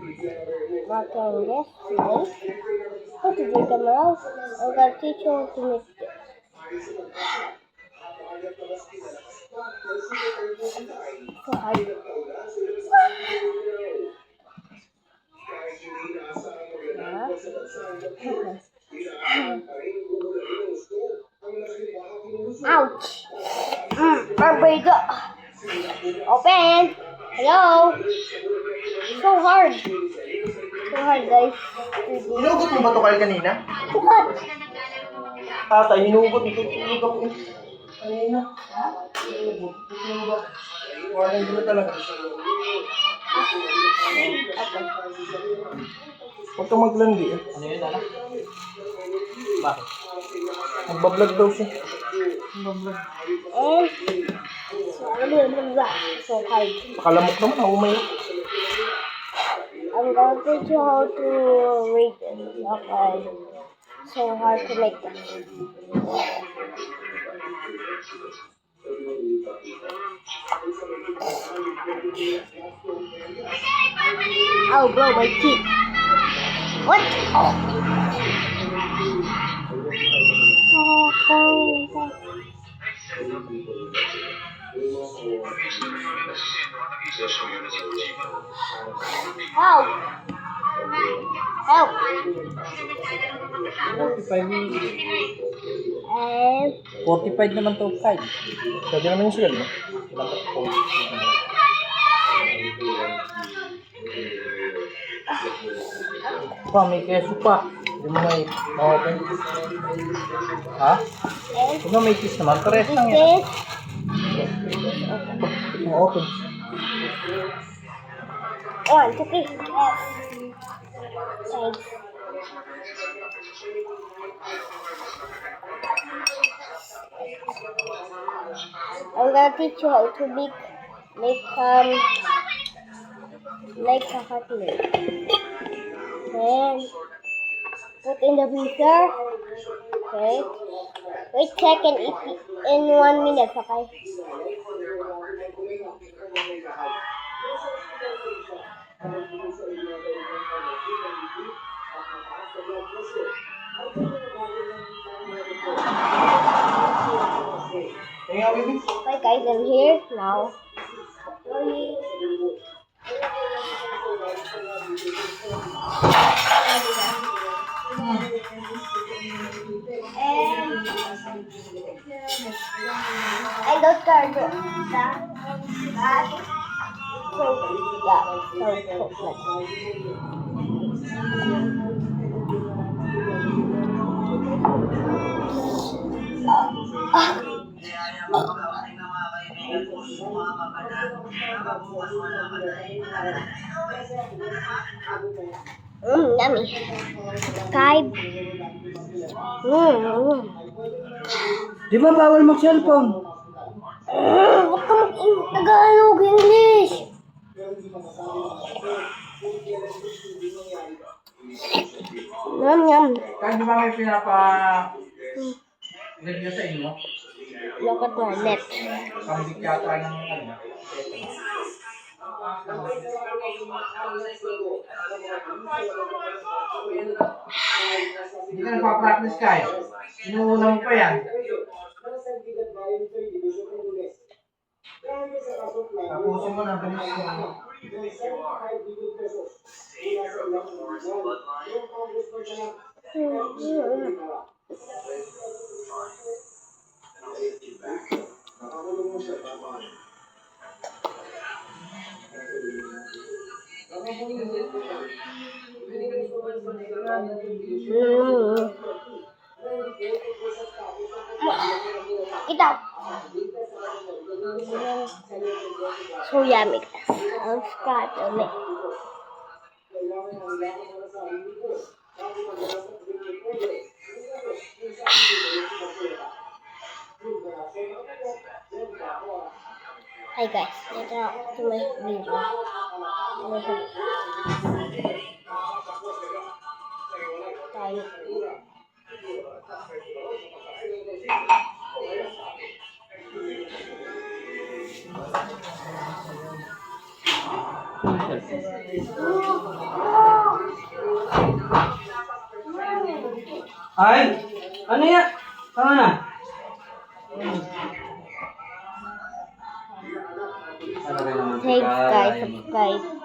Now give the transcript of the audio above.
Marking this today. How to do tomorrow? I'm gonna teach you how to make this. So hard. Ouch! My burger. Open. Hello. So hard. So hard, guys. Hinugot mo ba ito kayo kanina? What? Tatay, hinugot. Hinugot ko. Kanina. Hinugot. Warning dito talaga. Huwag kang maglandi eh. Ano yun, anak? Bakit? Magbablog daw siya. And so hard. Pakalamok naman, ako may. I'm gonna teach you how to read it. Okay. So hard to make this. I'll blow my teeth. What? Oh. Help! Help! 45 minutes. And 45 naman to, Kyle. Pwede naman yung sigal, no? Pa, may keso pa. Hindi mo may ma-open. Ha? Kung na may kiss naman, pares lang yan. this Ma-open. 1, 2, 3. Yes. Sides. I'm gonna teach you how to make a cutlet. And put in the freezer. Okay. Wait second in 1 minute, okay? Okay guys, I'm here now. And those cards so yummy. Subscribe. Di ba bawal mag-cellphone? Huwag ka mag-Tagalog, English. Yum, yum. Kaya di ba may pinapa-review sa inyo? Look at my net. Pambit yata ng ano? Hindi ka nagpa-practice kayo. Inuuna mo pa yan. Tapusin mo na, bilis mo. Ito. So yummy guys. I'll start on it. Hi guys, ito to my video. Tayo. Ay! Ano yan? Tama na. Thanks guys, subscribe.